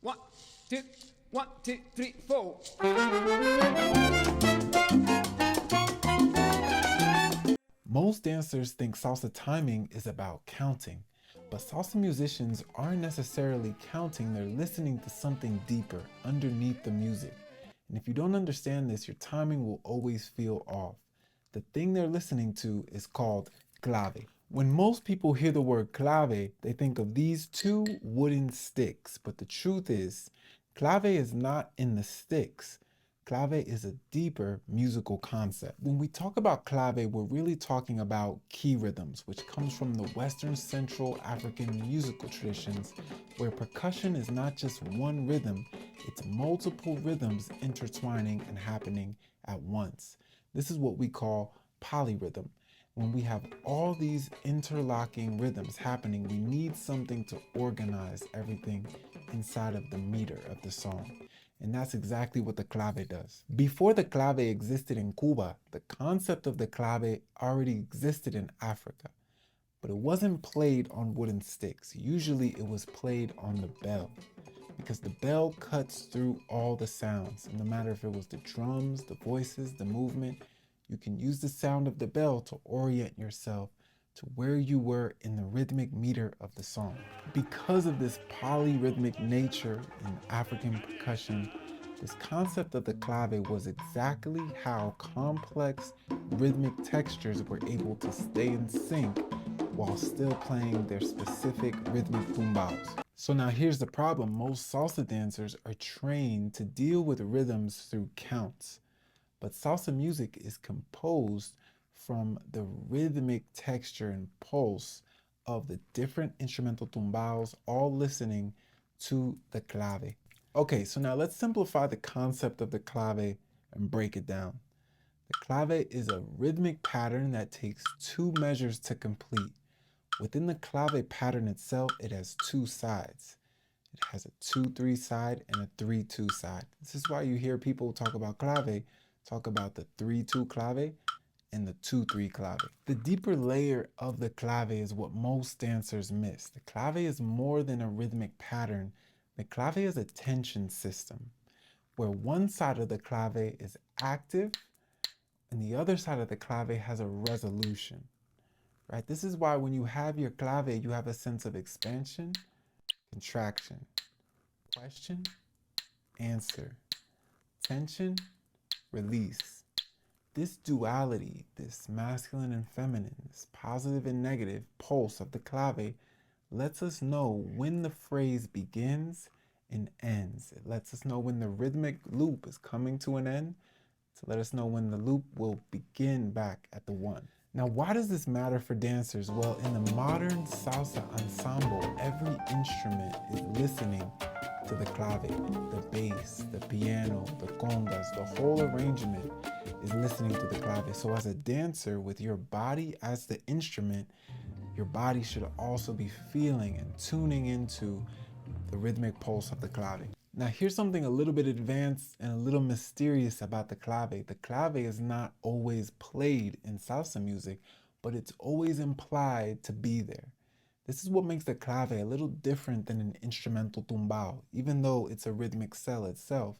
One, two, 1, 2, 3, 4. Most dancers think salsa timing is about counting, but salsa musicians aren't necessarily counting, they're listening to something deeper underneath the music. And if you don't understand this, your timing will always feel off. The thing they're listening to is called clave. When most people hear the word clave, they think of these two wooden sticks, but the truth is, clave is not in the sticks. Clave is a deeper musical concept. When we talk about clave, we're really talking about key rhythms, which comes from the Western Central African musical traditions, where percussion is not just one rhythm, it's multiple rhythms intertwining and happening at once. This is what we call polyrhythm. When we have all these interlocking rhythms happening, we need something to organize everything inside of the meter of the song. And that's exactly what the clave does. Before the clave existed in Cuba, the concept of the clave already existed in Africa, but it wasn't played on wooden sticks. Usually it was played on the bell, because the bell cuts through all the sounds. And no matter if it was the drums, the voices, the movement, you can use the sound of the bell to orient yourself to where you were in the rhythmic meter of the song. Because of this polyrhythmic nature in African percussion, this concept of the clave was exactly how complex rhythmic textures were able to stay in sync while still playing their specific rhythmic tumbaos. So now here's the problem. Most salsa dancers are trained to deal with rhythms through counts, but salsa music is composed from the rhythmic texture and pulse of the different instrumental tumbaos, all listening to the clave. Okay, so now let's simplify the concept of the clave and break it down. The clave is a rhythmic pattern that takes two measures to complete. Within the clave pattern itself, it has two sides. It has a 2-3 side and a 3-2 side. This is why you hear people talk about clave, talk about the 3-2 clave and the 2-3 clave. The deeper layer of the clave is what most dancers miss. The clave is more than a rhythmic pattern. The clave is a tension system where one side of the clave is active and the other side of the clave has a resolution. Right? This is why when you have your clave, you have a sense of expansion, contraction, question, answer, tension, release. This duality, this masculine and feminine, this positive and negative pulse of the clave lets us know when the phrase begins and ends. It lets us know when the rhythmic loop is coming to an end, to let us know when the loop will begin back at the one. Now, why does this matter for dancers? Well, in the modern salsa ensemble, every instrument is listening to the clave. The bass, the piano, the congas, the whole arrangement is listening to the clave. So as a dancer, with your body as the instrument, your body should also be feeling and tuning into the rhythmic pulse of the clave. Now here's something a little bit advanced and a little mysterious about the clave. The clave is not always played in salsa music, but it's always implied to be there. This is what makes the clave a little different than an instrumental tumbao. Even though it's a rhythmic cell itself,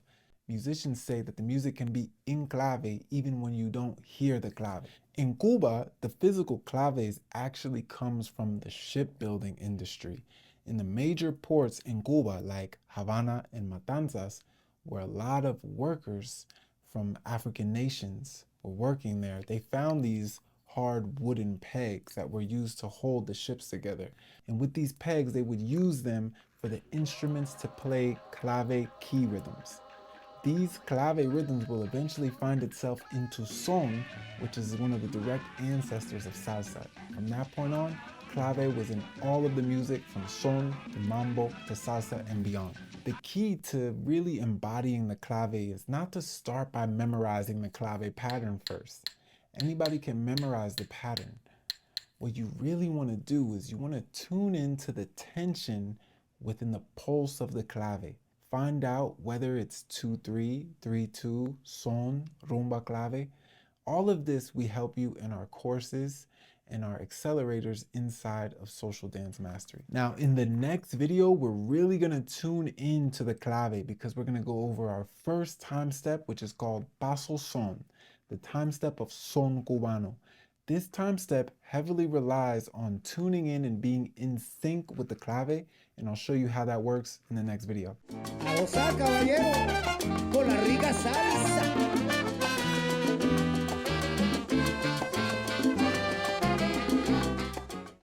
musicians say that the music can be in clave even when you don't hear the clave. In Cuba, the physical claves actually comes from the shipbuilding industry. In the major ports in Cuba, like Havana and Matanzas, where a lot of workers from African nations were working there, they found these hard wooden pegs that were used to hold the ships together. And with these pegs, they would use them for the instruments to play clave key rhythms. These clave rhythms will eventually find itself into son, which is one of the direct ancestors of salsa. From that point on, clave was in all of the music from son to mambo to salsa and beyond. The key to really embodying the clave is not to start by memorizing the clave pattern first. Anybody can memorize the pattern. What you really want to do is you want to tune into the tension within the pulse of the clave. Find out whether it's 2-3, 3-2, son, rumba clave. All of this we help you in our courses and our accelerators inside of social dance mastery. Now, in the next video, we're really gonna tune into the clave because we're gonna go over our first time step, which is called paso son, the time step of son cubano. This time step heavily relies on tuning in and being in sync with the clave, and I'll show you how that works in the next video. A gozar, caballero, con la rica salsa.